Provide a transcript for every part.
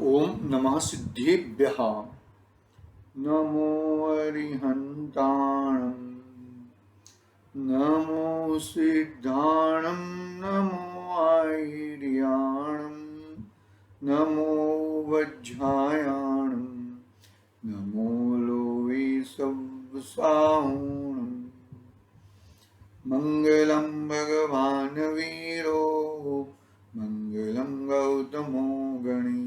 ओम नमः सिद्धेभ्यः। नमो अरिहन्ताणं, नमो सिद्धाणं, नमो आयर्याणं, नमो वज्रायाणं, नमो लोवे सव्साहुणं। मंगलं भगवान् वीरो, मंगलं गौतमो गणी,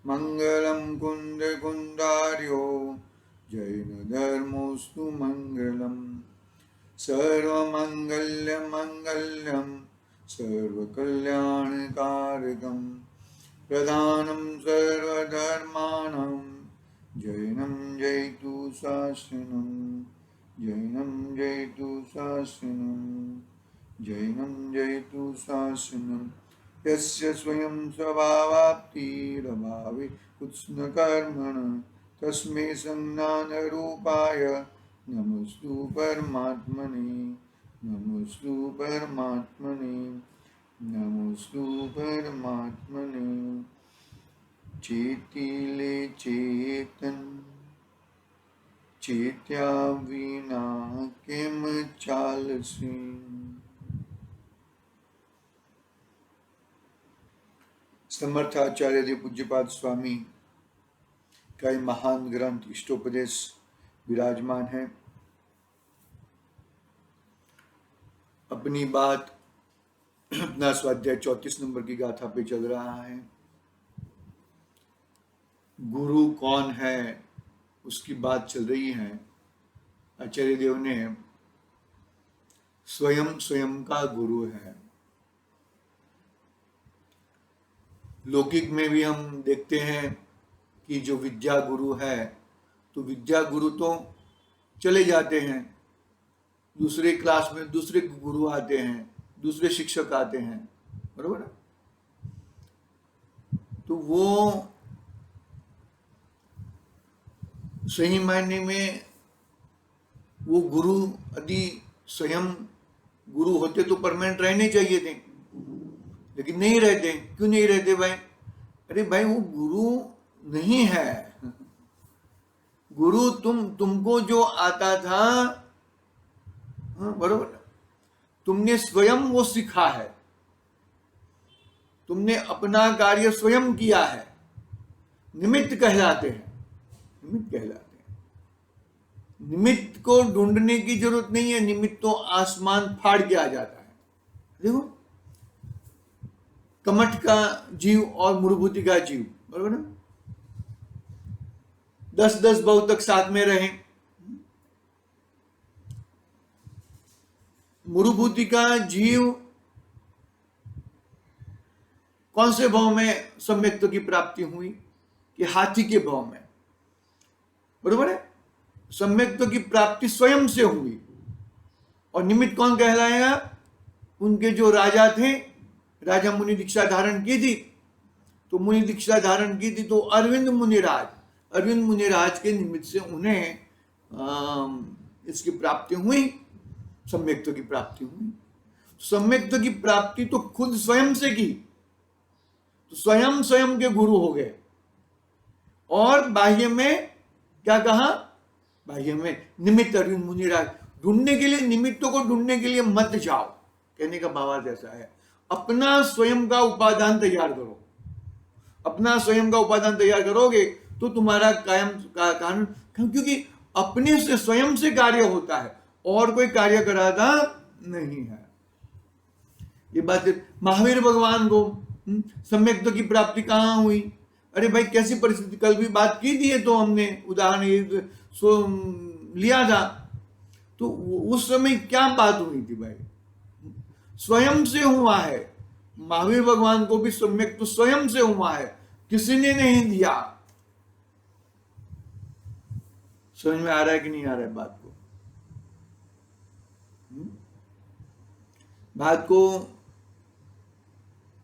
मंगलं कुन्दकुन्दार्यो, जैनधर्मोऽस्तु मंगलम्। सर्वमङ्गल्यमङ्गल्यं सर्वकल्याणकारकं, प्रधानं सर्वधर्माणां, जैनं जयतु शासनं, जैनं जयतु शासनं, जैनं जयतु शासनं। यस्य स्वयं स्वभावाप्तिरभावे कुत्स्नकर्मणः, तस्मै संज्ञानरूपाय नमोस्तु परमात्मने, नमोस्तु परमात्मने, नमोस्तु परमात्मने। चेतिले चेतन, चेत्या विना किम चालसी। समर्थ आचार्य देव पूज्यपाद स्वामी का ये महान ग्रंथ इष्टोपदेश विराजमान है। अपनी बात अपना स्वाध्याय 34 नंबर की गाथा पे चल रहा है। गुरु कौन है उसकी बात चल रही है। आचार्य देव ने स्वयं स्वयं का गुरु है। लौकिक में भी हम देखते हैं कि जो विद्या गुरु है, तो विद्या गुरु तो चले जाते हैं, दूसरे क्लास में दूसरे गुरु आते हैं, दूसरे शिक्षक आते हैं, बरोबर। तो वो सही मायने में वो गुरु यदि स्वयं गुरु होते तो परमानेंट रहने चाहिए थे, लेकिन नहीं रहते। क्यों नहीं रहते भाई? अरे भाई वो गुरु नहीं है। गुरु तुमको जो आता था, बरोबर, तुमने स्वयं वो सीखा है, तुमने अपना कार्य स्वयं किया है। निमित्त कहलाते हैं, निमित्त कहलाते हैं। निमित्त को ढूंढने की जरूरत नहीं है, निमित्त तो आसमान फाड़ के आ जाता है। देखो, कमठ का जीव और मूर्भूति का जीव, बरोबर ना, 10-10 भाव तक साथ में रहे। मूर्भूति का जीव कौन से भाव में सम्यक्त्व की प्राप्ति हुई? कि हाथी के भाव में, बरोबर है। सम्यक्त्व की प्राप्ति स्वयं से हुई। और निमित्त कौन कहलाएगा? उनके जो राजा थे, राजा मुनि दीक्षा धारण की थी, तो मुनि दीक्षा धारण की थी तो अरविंद मुनिराज, अरविंद मुनिराज के निमित्त से उन्हें इसकी प्राप्ति हुई, सम्यक्त्व की प्राप्ति हुई। सम्यक्त्व की प्राप्ति तो खुद स्वयं से की, तो स्वयं स्वयं के गुरु हो गए। और बाह्य में क्या कहा? बाह्य में निमित्त अरविंद मुनिराज। ढूंढने के लिए, निमित्तों को ढूंढने के लिए मत जाओ, कहने का भावार्थ ऐसा है। अपना स्वयं का उपादान तैयार करो। अपना स्वयं का उपादान तैयार करोगे तो तुम्हारा कायम का कारण, क्योंकि अपने से स्वयं से कार्य होता है और कोई कार्य कराता नहीं है। ये बात महावीर भगवान को सम्यक्त्व की प्राप्ति कहां हुई? अरे भाई कैसी परिस्थिति, कल भी बात की थी, तो हमने उदाहरण लिया था। तो उस समय क्या बात हुई थी भाई? स्वयं से हुआ है। महावीर भगवान को भी सम्यक्त्व स्वयं से हुआ है, किसी ने नहीं दिया। समझ में आ रहा है कि नहीं आ रहा है बात को? बात को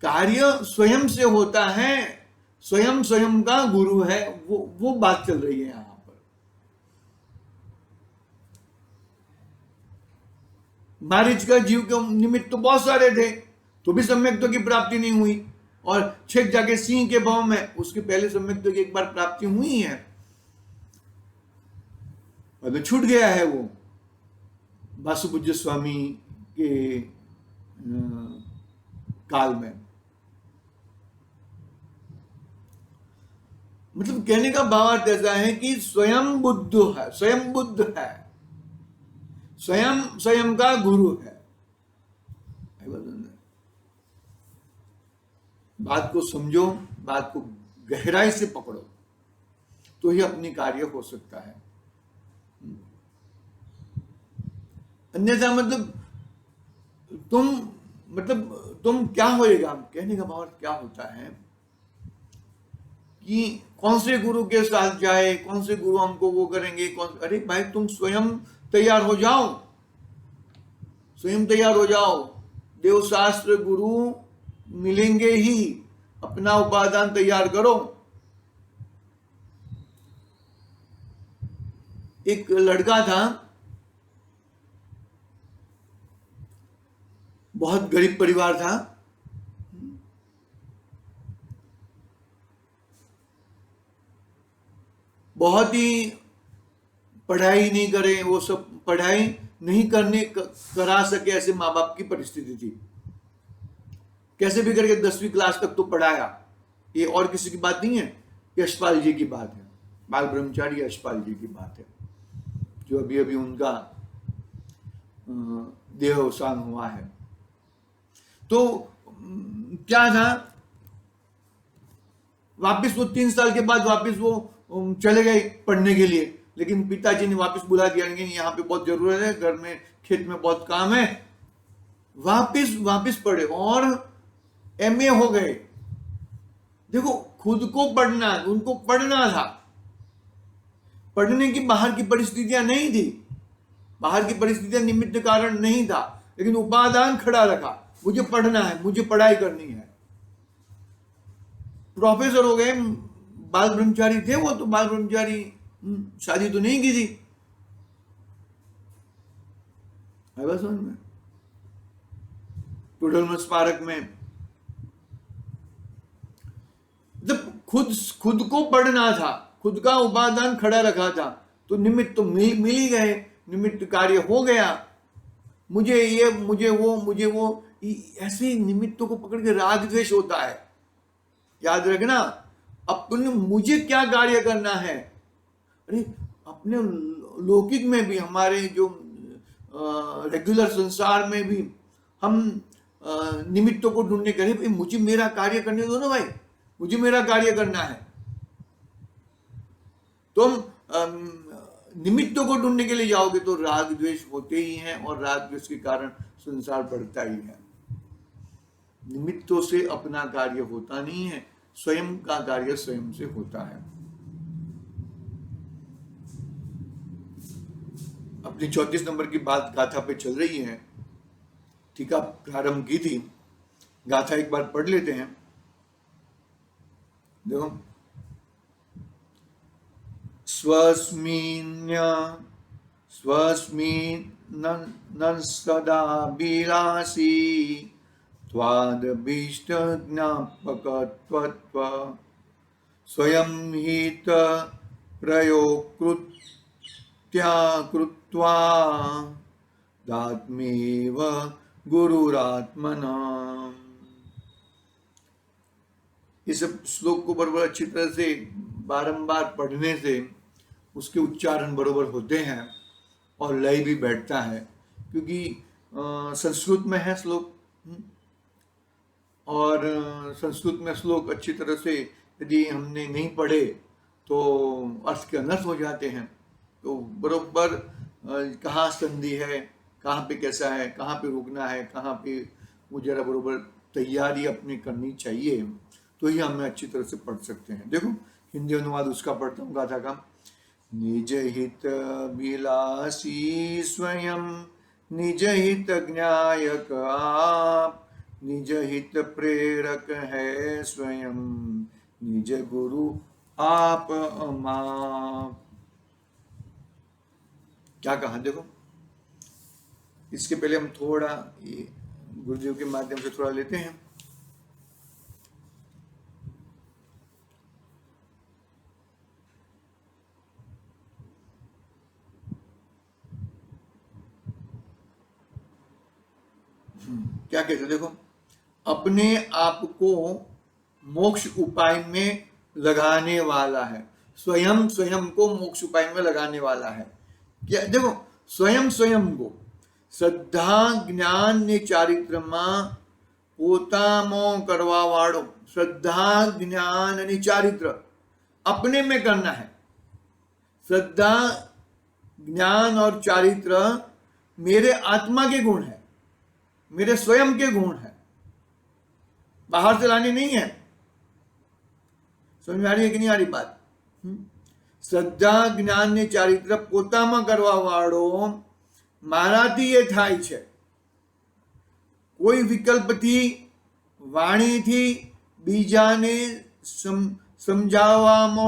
कार्य स्वयं से होता है, स्वयं स्वयं का गुरु है, वो बात चल रही है यहां पर। मारीच का जीव के निमित्त तो बहुत सारे थे, तो भी सम्यक्त्व की प्राप्ति नहीं हुई। और छेक जाके सिंह के भाव में, उसके पहले सम्यक्त्व की एक बार प्राप्ति हुई है, और तो छूट गया है वो वासुपूज्य स्वामी के काल में। मतलब कहने का भावार्थ ऐसा है कि स्वयं बुद्ध है, स्वयं बुद्ध है, स्वयं स्वयं का गुरु है। बात को समझो, बात को गहराई से पकड़ो, तो ही अपनी कार्य हो सकता है। अन्यथा तुम क्या होएगा, कहने का भाव क्या होता है कि कौन से गुरु के साथ जाए, कौन से गुरु हमको वो करेंगे, अरे भाई तुम स्वयं तैयार हो जाओ, स्वयं तैयार हो जाओ। देवशास्त्र गुरु मिलेंगे ही, अपना उपादान तैयार करो। एक लड़का था, बहुत गरीब परिवार था, बहुत ही पढ़ाई नहीं करे, वो सब पढ़ाई नहीं करा सके, ऐसे माँ बाप की परिस्थिति थी। कैसे भी करके 10वीं क्लास तक तो पढ़ाया। ये और किसी की बात नहीं है, यशपाल जी की बात है, बाल ब्रह्मचारी यशपाल जी की बात है, जो अभी अभी उनका देहावसान हुआ है। तो क्या था, वापिस वो 3 साल के बाद वापिस वो चले गए पढ़ने के लिए, लेकिन पिताजी ने वापस बुला दिया कि यहाँ पे बहुत जरूरत है, घर में खेत में बहुत काम है। वापस पढ़े और एमए हो गए। देखो, खुद को पढ़ना, उनको पढ़ना था, पढ़ने की बाहर की परिस्थितियां नहीं थी, बाहर की परिस्थितियां निमित्त कारण नहीं था, लेकिन उपादान खड़ा रखा, मुझे पढ़ना है, मुझे पढ़ाई करनी है। प्रोफेसर हो गए, बाल ब्रह्मचारी थे वो, तो बाल ब्रह्मचारी, शादी तो नहीं की थी। समझ में टोडल स्मारक में जब खुद को पढ़ना था, खुद का उपादान खड़ा रखा था, तो निमित्त तो मिल ही गए, निमित्त कार्य हो गया। मुझे ये, मुझे वो ऐसे निमित्तों को पकड़ के राग द्वेष होता है। याद रखना, अपने मुझे क्या कार्य करना है। अरे अपने लौकिक में भी, हमारे जो रेगुलर संसार में भी हम निमित्तों को ढूंढने के लिए, मुझे मेरा कार्य करने दो ना भाई, मुझे मेरा कार्य करना है। तुम निमित्तों को ढूंढने के लिए जाओगे तो राग द्वेष होते ही हैं, और राग द्वेष के कारण संसार बढ़ता ही है। निमित्तों से अपना कार्य होता नहीं है, स्वयं का कार्य स्वयं से होता है। अपनी 34 नंबर की बात गाथा पे चल रही है, टीका प्रारंभ की थी, गाथा एक बार पढ़ लेते हैं। देखो, स्वस्मिन् सदाभिलाषी त्वादभीष्ट ज्ञापकत्व स्वयं हित प्रयोकृत्या कृत्वा दात्मेव गुरुरात्मना। इस श्लोक को बरोबर अच्छी तरह से बारंबार पढ़ने से उसके उच्चारण बरोबर होते हैं और लय भी बैठता है, क्योंकि संस्कृत में है श्लोक, और संस्कृत में श्लोक अच्छी तरह से यदि हमने नहीं पढ़े तो अर्थ के अनर्थ हो जाते हैं। तो बरोबर कहाँ संधि है, कहाँ पे कैसा है, कहाँ पे रुकना है, कहाँ पे वो जरा बरोबर तैयारी अपनी करनी चाहिए, तो ही हमें अच्छी तरह से पढ़ सकते हैं। देखो, हिंदी अनुवाद उसका पढ़ता हूँ गाथा का। निज हित विलासी स्वयं, निज हित ज्ञायक आप, निज हित प्रेरक है स्वयं, निज गुरु आप अमाप। क्या कहा, देखो, इसके पहले हम थोड़ा गुरुदेव के माध्यम से थोड़ा लेते हैं। क्या कहते देखो, अपने आप को मोक्ष उपाय में लगाने वाला है, स्वयं स्वयं को मोक्ष उपाय में लगाने वाला है। क्या देखो, स्वयं स्वयं को श्रद्धा ज्ञान ने चारित्र में पोतामो करवा वाड़ो, श्रद्धा ज्ञान ने चारित्र अपने में करना है। श्रद्धा ज्ञान और चारित्र मेरे आत्मा के गुण है, मेरे स्वयं के गुण है, बाहर से लाने नहीं है। समझ में आ रही है कि नहीं आ रही बात? श्रद्धा ज्ञान ने चारित्र पोतामा करवा वाળો મારાથી એ થાય છે। કોઈ વિકલ્પથી વાણીથી બીજાને સમજાવવામાં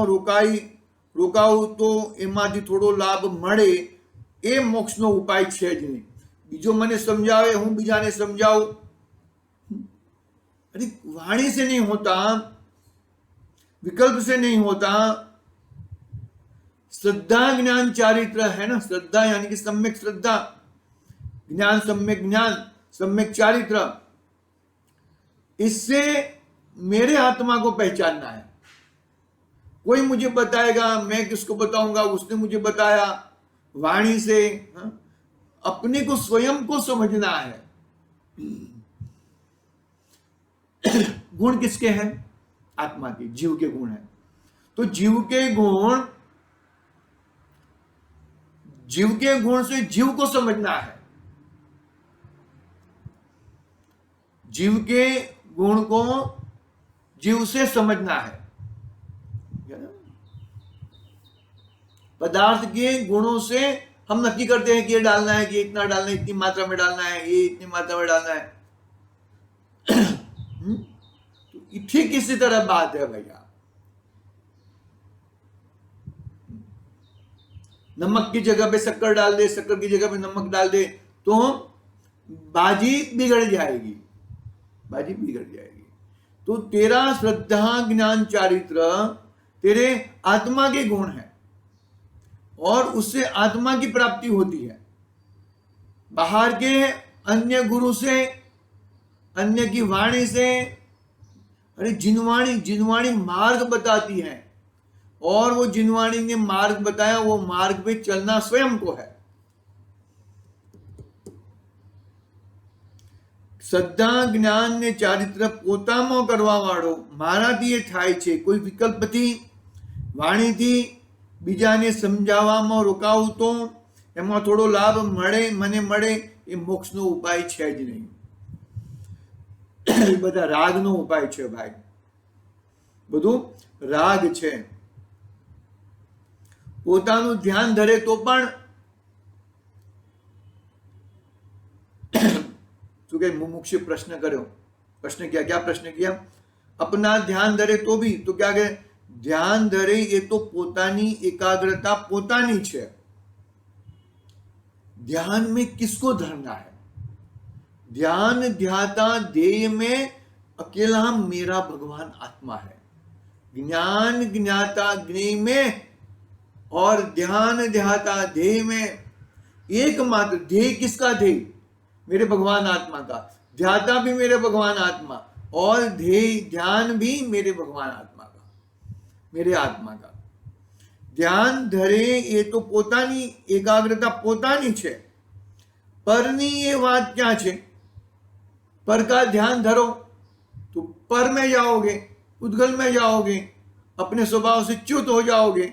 રોકાવું તો એમાંથી થોડો લાભ મળે, એ મોક્ષનો ઉપાય છે જ નહીં। બીજો મને સમજાવે, હું બીજાને સમજાવું, अरे वाणी से नहीं होता, विकल्प से नहीं होता। श्रद्धा ज्ञान चारित्र है ना, श्रद्धा यानी कि सम्यक श्रद्धा, ज्ञान सम्यक चारित्र, इससे मेरे आत्मा को पहचानना है। कोई मुझे बताएगा, मैं किसको बताऊंगा, उसने मुझे बताया, वाणी से अपने को स्वयं को समझना है। गुण किसके हैं? आत्मा के, जीव के गुण हैं। तो जीव के गुण से जीव को समझना है, जीव के गुण को जीव से समझना है। पदार्थ के गुणों से हम नक्की करते हैं कि ये डालना है, कि ये इतना डालना है, इतनी मात्रा में डालना है, ये इतनी मात्रा में डालना है। तो ठीक इसी तरह बात है भैया। नमक की जगह पे शक्कर डाल दे, शक्कर की जगह पे नमक डाल दे, तो बाजी बिगड़ जाएगी, बाजी बिगड़ जाएगी। तो तेरा श्रद्धा ज्ञान चारित्र तेरे आत्मा के गुण है, और उससे आत्मा की प्राप्ति होती है। बाहर के अन्य गुरु से, अन्य की वाणी से, अरे जिनवाणी मार्ग बताती है, और वो जिनवाणी ने मार्ग बताया, वो मार्ग पे चलना स्वयं को है। श्रद्धा ज्ञान ने चारित्र पोतामा करवा वाળો મારાથી એ થાય છે। કોઈ વિકલ્પથી, વાણીથી બીજાને સમજાવવામાં રોકાવું તો એમાં થોડો લાભ મને મળે, એ મોક્ષનો ઉપાય છે જ નહીં। એ બધા રાગનો ઉપાય છે ભાઈ, બધું રાગ છે। પોતાનું ધ્યાન ધરે તો પણ શું કે મુમુક્ષુ પ્રશ્ન કર્યો, પ્રશ્ન क्या प्रश्न किया? अपना ध्यान धरे तो भी, तो क्या कहे? ध्यान धरे ये तो पोतानी एकाग्रता पोतानी छे। ध्यान में किसको धरना है? ध्यान ध्याता ध्येय में अकेला मेरा भगवान आत्मा है। ज्ञान ज्ञाता ज्ञेय में और ध्यान ध्याता ध्येय में एकमात्र ध्येय किसका? ध्येय मेरे भगवान आत्मा का। ध्याता भी मेरे भगवान आत्मा, और ध्येय ध्यान भी मेरे भगवान आत्मा का, मेरे आत्मा का। ध्यान धरे ये तो पोतानी एकाग्रता पोतानी छे, परनी ये बात क्या छे? पर का ध्यान धरो तो पर में जाओगे, उद्गल में जाओगे, अपने स्वभाव से च्युत हो जाओगे।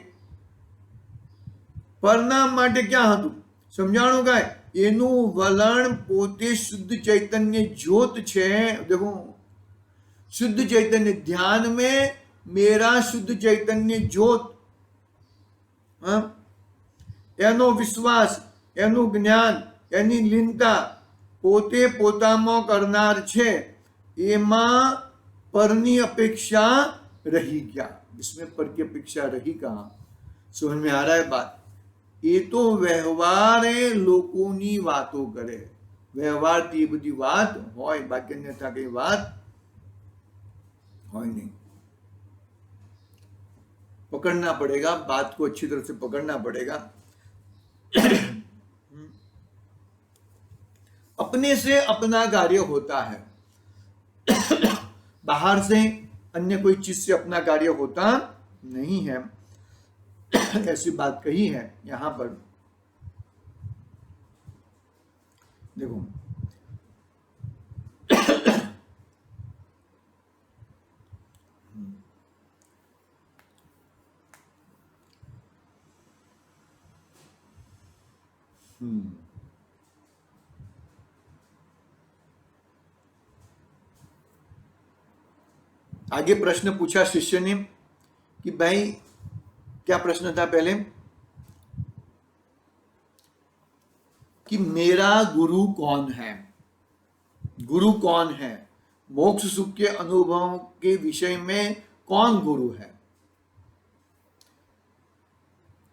परनाम माटे क्या हतुं? समझाणु काय? एनु वलण पोते शुद्ध चैतन्य ज्योत छे। देखो, शुद्ध चैतन्य, ध्यान में मेरा शुद्ध चैतन्य ज्योत, एनो विश्वास, एनु ज्ञान, एनी लीनता पोते पोतामा करनार छे। एमा परनी अपेक्षा रही क्या? इसमें पर की अपेक्षा रही कहाँ? समझ में आ रहा है बात? ये तो व्यवहार लोकोनी वातो करे, व्यवहार की बड़ी बात होय, बाकी अन्यथा कई बात होय नहीं। पकड़ना पड़ेगा, बात को अच्छी तरह से पकड़ना पड़ेगा। अपने से अपना कार्य होता है, बाहर से अन्य कोई चीज से अपना कार्य होता नहीं है। ऐसी बात कही है यहां पर। देखो आगे प्रश्न पूछा शिष्य ने कि भाई, क्या प्रश्न था पहले, कि मेरा गुरु कौन है, गुरु कौन है, मोक्ष सुख के अनुभव के विषय में कौन गुरु है।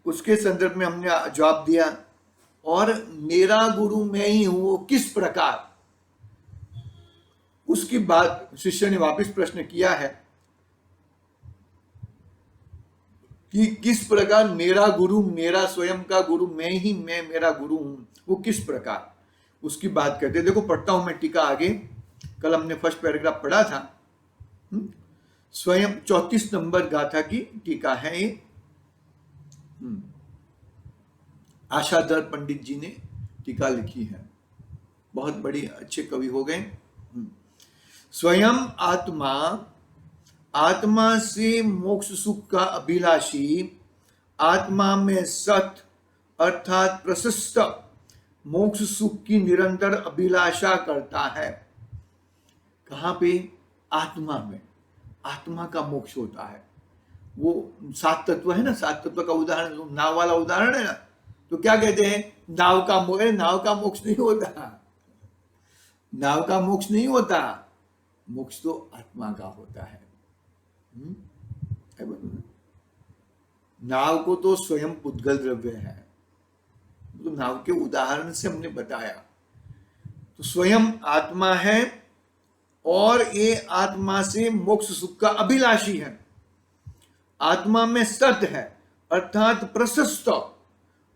उसके संदर्भ में हमने जवाब दिया, और मेरा गुरु मैं ही हूं, वो किस प्रकार, उसकी बात शिष्य ने वापस प्रश्न किया है कि किस प्रकार मेरा गुरु, मेरा स्वयं का गुरु मैं ही, मैं मेरा गुरु हूं, वो किस प्रकार, उसकी बात करते हैं। देखो पढ़ता हूं मैं टीका आगे, कल हमने फर्स्ट पैराग्राफ पढ़ा था। स्वयं 34 नंबर गाथा की टीका है ये। आशाधर पंडित जी ने टीका लिखी है, बहुत बड़ी अच्छे कवि हो गए। स्वयं आत्मा, आत्मा से मोक्ष सुख का अभिलाषी, आत्मा में सत अर्थात प्रशस्त मोक्ष सुख की निरंतर अभिलाषा करता है। कहां पे? आत्मा में। आत्मा का मोक्ष होता है। वो 7 तत्व है ना, 7 तत्व का उदाहरण, नाव वाला उदाहरण है ना, तो क्या कहते हैं, नाव का मोक्ष नहीं होता, नाव का मोक्ष नहीं होता, मोक्ष तो आत्मा का होता है। नाव को तो स्वयं पुद्गल द्रव्य है, तो नाव के उदाहरण से हमने बताया। तो स्वयं आत्मा है और ये आत्मा से मोक्ष सुख का अभिलाषी है। आत्मा में सत है अर्थात प्रशस्त,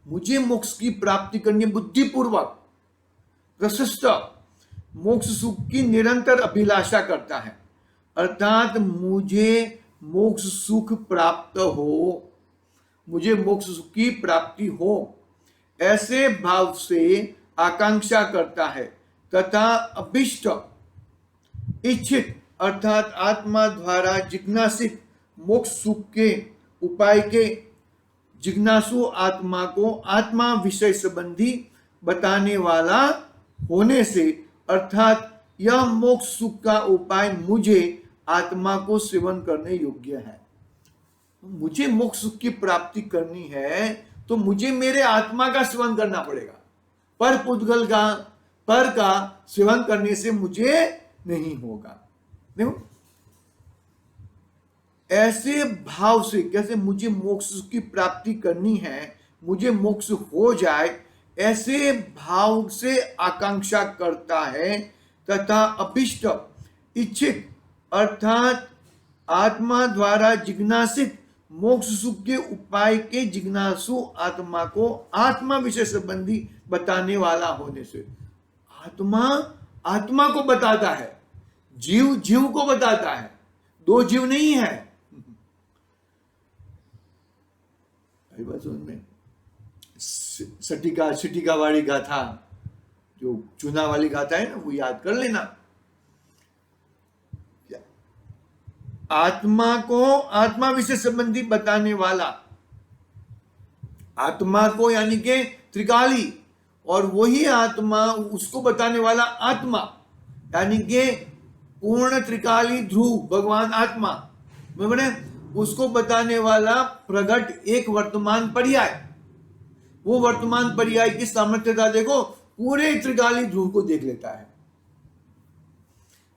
मुझे मोक्ष की प्राप्ति करनी बुद्धिपूर्वक, प्रशस्त मोक्ष सुख की निरंतर अभिलाषा करता है, अर्थात मुझे मोक्ष सुख प्राप्त हो, मुझे मोक्ष सुख की प्राप्ति हो, ऐसे भाव से आकांक्षा करता है तथा अभिष्ट इच्छित अर्थात आत्मा द्वारा जिज्ञासित मोक्ष सुख के उपाय के जिज्ञासु आत्मा को आत्मा विषय संबंधी बताने वाला होने से, अर्थात यह मोक्ष सुख का उपाय मुझे आत्मा को सेवन करने योग्य है। मुझे मोक्ष सुख की प्राप्ति करनी है तो मुझे मेरे आत्मा का सेवन करना पड़ेगा, पर पुद्गल का, पर का सेवन करने से मुझे नहीं होगा। देखो ऐसे भाव से, कैसे मुझे मोक्ष की प्राप्ति करनी है, मुझे मोक्ष हो जाए, ऐसे भाव से आकांक्षा करता है तथा अभिष्ट इच्छित अर्थात आत्मा द्वारा जिज्ञासित मोक्ष सुख के उपाय के जिज्ञासु आत्मा को आत्मा विषय संबंधी बताने वाला होने से, आत्मा को बताता है, जीव को बताता है, दो जीव नहीं है। में सटिका वाली गाथा, जो चुना वाली गाथा है ना, वो याद कर लेना। आत्मा को आत्मा विषय संबंधी बताने वाला, आत्मा को यानी के त्रिकाली, और वही आत्मा उसको बताने वाला आत्मा यानी के पूर्ण त्रिकाली ध्रुव भगवान आत्मा, बने उसको बताने वाला प्रगट एक वर्तमान पर्याय। वो वर्तमान पर्याय की सामर्थ्यता देखो, पूरे त्रिकाली ध्रुव को देख लेता है,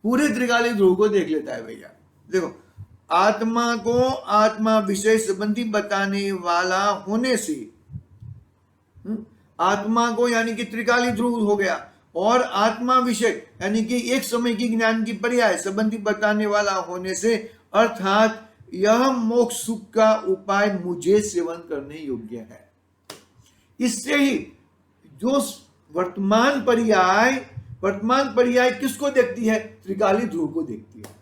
पूरे त्रिकाली ध्रुव को देख लेता है भैया। देखो आत्मा को आत्मा विषय संबंधी बताने वाला होने से, आत्मा को यानी कि त्रिकाली ध्रुव हो गया, और आत्मा विषय यानी कि एक समय की ज्ञान की पर्याय संबंधी बताने वाला होने से, अर्थात यह मोक्ष सुख का उपाय मुझे सेवन करने योग्य है। इससे ही जो वर्तमान पर्याय वर्तमान पर्याय किसको देखती है? त्रिकाली ध्रुव को देखती है,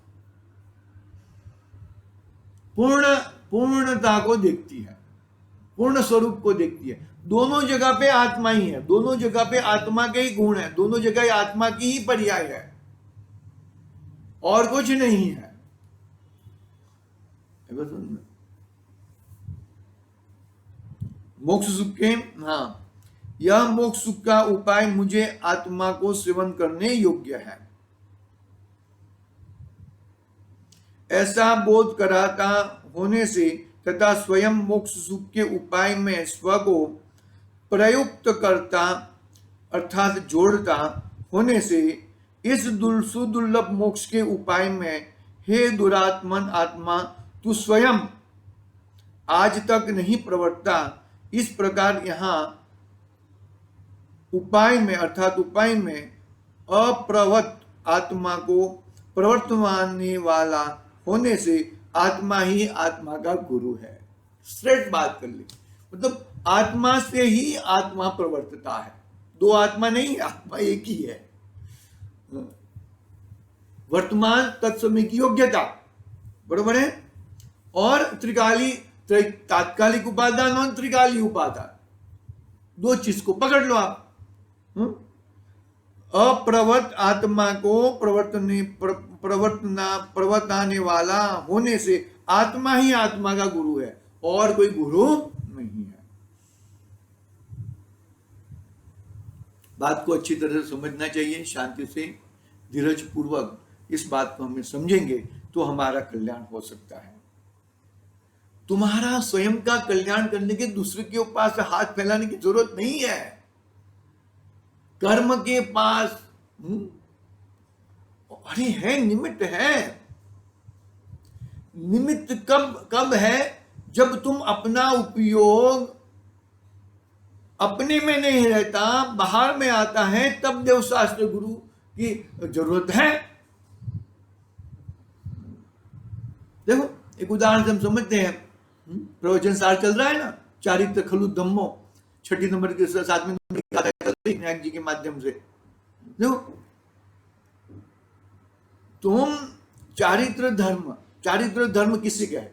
पूर्णता को देखती है, पूर्ण स्वरूप को देखती है। दोनों जगह पे आत्मा ही है, दोनों जगह पे आत्मा के ही गुण है, दोनों जगह आत्मा की ही पर्याय है और कुछ नहीं है। मोक्ष सुख के, हाँ, यह मोक्ष सुख का उपाय मुझे आत्मा को सेवन करने योग्य है, ऐसा बोध कराता होने से तथा स्वयं मोक्ष सुख के उपाय में स्व को प्रयुक्त करता अर्थात जोड़ता होने से इस सुदुर्लभ मोक्ष के उपाय में हे दुरात्मन आत्मा, तू स्वयं आज तक नहीं प्रवर्ता। इस प्रकार यहाँ उपाय में अर्थात उपाय में अप्रवत आत्मा को प्रवर्तमाने वाला होने से आत्मा ही आत्मा का गुरु है। स्ट्रेट बात कर ली, मतलब आत्मा से ही आत्मा प्रवर्तता है, दो आत्मा नहीं, आत्मा एक ही है। वर्तमान तत्समय की योग्यता, बरोबर है, और तात्कालिक उपादान और त्रिकाली उपादान, दो चीज को पकड़ लो आप। अप्रवत आत्मा को प्रवर्तनाने वाला होने से आत्मा ही आत्मा का गुरु है और कोई गुरु नहीं है। बात को अच्छी तरह से समझना चाहिए, शांति से, धीरज पूर्वक इस बात को हमें समझेंगे तो हमारा कल्याण हो सकता है। तुम्हारा स्वयं का कल्याण करने के दूसरे के पास हाथ फैलाने की जरूरत नहीं है। कर्म के पास अरे है, निमित्त है। निमित्त कब है? जब तुम अपना उपयोग अपने में नहीं रहता, बाहर में आता है, तब देवशास्त्र गुरु की जरूरत है। देखो एक उदाहरण से हम समझते हैं, प्रवचन सार चल रहा है ना, चारित्र खलु धम्मो, 6 नंबर के 7वें नंबर की गाथा चल रही नायक जी के माध्यम से। देखो तुम चारित्र धर्म किसी का है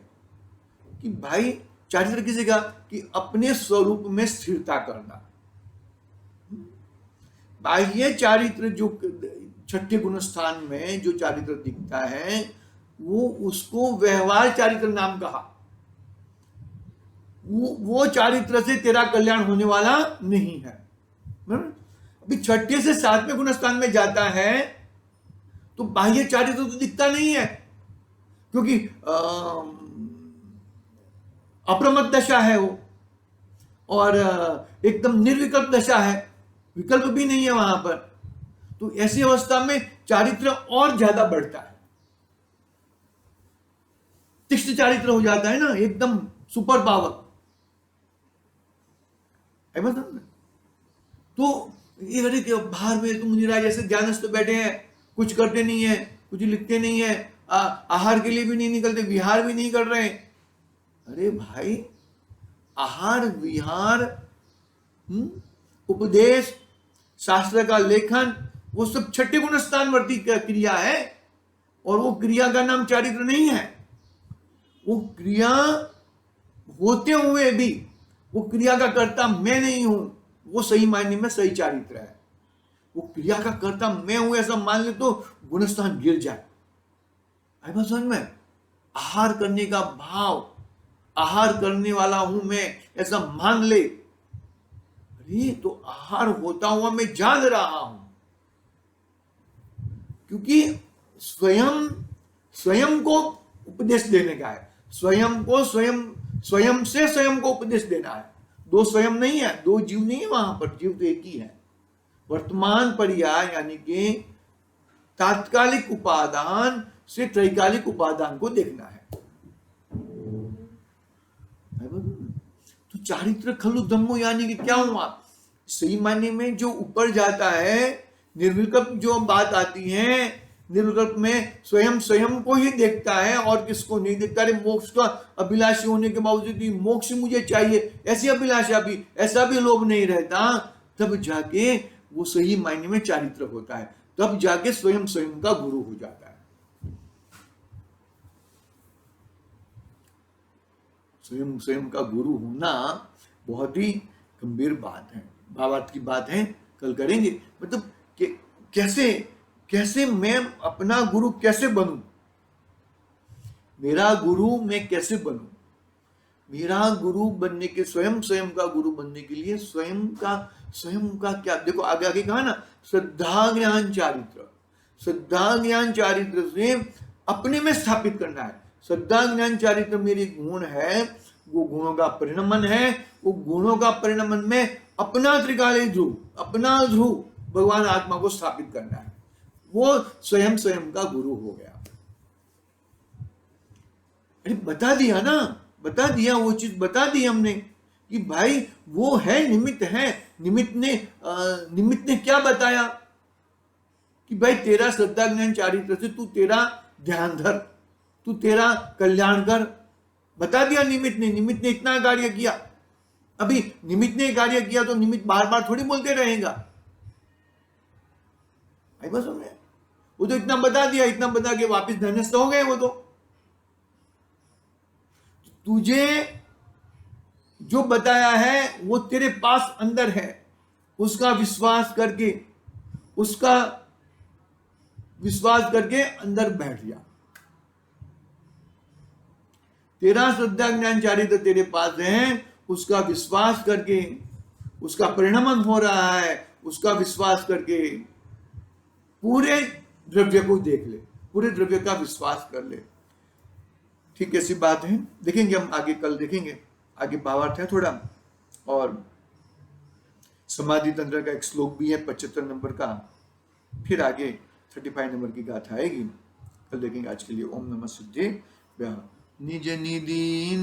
कि भाई चारित्र किसी का कि अपने स्वरूप में स्थिरता करना। बाह्य चारित्र जो 6ठे गुण स्थान में जो चारित्र दिखता है वो उसको व्यवहार चारित्र नाम कहा। वो चारित्र से तेरा कल्याण होने वाला नहीं है। अभी 6ठे से 7वें गुण स्थान में जाता है तो बाह्य चारित्र तो दिखता नहीं है, क्योंकि अप्रमत्त दशा है वो, और एकदम निर्विकल्प दशा है, विकल्प भी नहीं है वहां पर। तो ऐसी अवस्था में चारित्र और ज्यादा बढ़ता है, तीक्ष्ण चारित्र हो जाता है ना, एकदम सुपर पावर। तो ये घड़ी के बाहर में तुम मुनिराज जैसे ध्यानस्थ बैठे हैं, कुछ करते नहीं है, कुछ लिखते नहीं है, आहार के लिए भी नहीं निकलते, विहार भी नहीं कर रहे। अरे भाई, आहार विहार उपदेश शास्त्र का लेखन वो सब 6ठे गुण स्थान वर्ती क्रिया है, और वो क्रिया का नाम चारित्र नहीं है। वो क्रिया होते हुए भी वो क्रिया का कर्ता मैं नहीं हूं, वो सही मायने में सही चारित्र है। वो क्रिया का कर्ता मैं हूं ऐसा मान ले तो गुणस्थान गिर जाए। आई बात समझ में? आहार करने का भाव, आहार करने वाला हूं मैं ऐसा मान ले, अरे तो आहार होता हुआ मैं जान रहा हूं, क्योंकि स्वयं को उपदेश देने का है, स्वयं से स्वयं को उपदेश देना है। दो स्वयं नहीं है, दो जीव नहीं है वहां पर, जीव तो एक ही है। वर्तमान पर्याय यानी कि तात्कालिक उपादान से त्रैकालिक उपादान को देखना है। तो चारित्र खलु धम्मो यानी कि क्या हुआ? सही मायने में जो ऊपर जाता है, निर्विकल्प जो बात आती है, निर्विकल्प में स्वयं को ही देखता है और किसको नहीं देखता। अरे मोक्ष का अभिलाषी होने के बावजूद भी मोक्ष मुझे चाहिए, ऐसी अभिलाषा भी, ऐसा भी लोभ नहीं रहता, तब जाके वो सही मायने में चारित्र होता है, तब जाके स्वयं स्वयं का गुरु हो जाता है। स्वयं स्वयं का गुरु होना बहुत ही गंभीर बात है, भावार्थ की बात है, कल करेंगे। मतलब कैसे कैसे मैं अपना गुरु कैसे बनूं, मेरा गुरु मैं कैसे बनूं। मेरा गुरु बनने के, स्वयं स्वयं का गुरु बनने के लिए स्वयं का क्या, देखो आगे आगे कहा ना, श्रद्धा ज्ञान चारित्र, श्रद्धा ज्ञान चारित्र से अपने में स्थापित करना है। श्रद्धा ज्ञान चारित्र मेरे गुण है, वो गुणों का परिणमन है, वो गुणों का परिणमन में अपना त्रिकालीन ध्रुव, अपना ध्रुव भगवान आत्मा को स्थापित करना है, वो स्वयं स्वयं का गुरु हो गया। अरे बता दिया ना, बता दिया, वो चीज बता दी हमने कि भाई वो है, निमित्त है। निमित्त ने क्या बताया कि भाई तेरा श्रद्धा ज्ञान चारित्र से तू तेरा ध्यान धर, तू तेरा कल्याण कर, बता दिया निमित्त ने इतना कार्य किया। अभी निमित्त ने कार्य किया तो निमित्त बार बार थोड़ी बोलते रहेगा, आई बस हमने, वो तो इतना बता दिया, इतना बता के वापिस धन्यस्त हो गए। वो तो तुझे जो बताया है वो तेरे पास अंदर है, उसका विश्वास करके अंदर बैठ जा। तेरा श्रद्धा ज्ञान चारित्र तेरे पास है, उसका विश्वास करके, उसका परिणमन हो रहा है, उसका विश्वास करके पूरे द्रव्य को देख ले, पूरे द्रव्य का विश्वास कर ले। ठीक ऐसी बात है, देखेंगे हम आगे, कल देखेंगे आगे भावार्थ है थोड़ा, और समाधि तंत्र का एक श्लोक भी है 75 नंबर का, फिर आगे 35 नंबर की गाथा आएगी, कल देखेंगे। आज के लिए ओम नमः सिद्धे निज निधि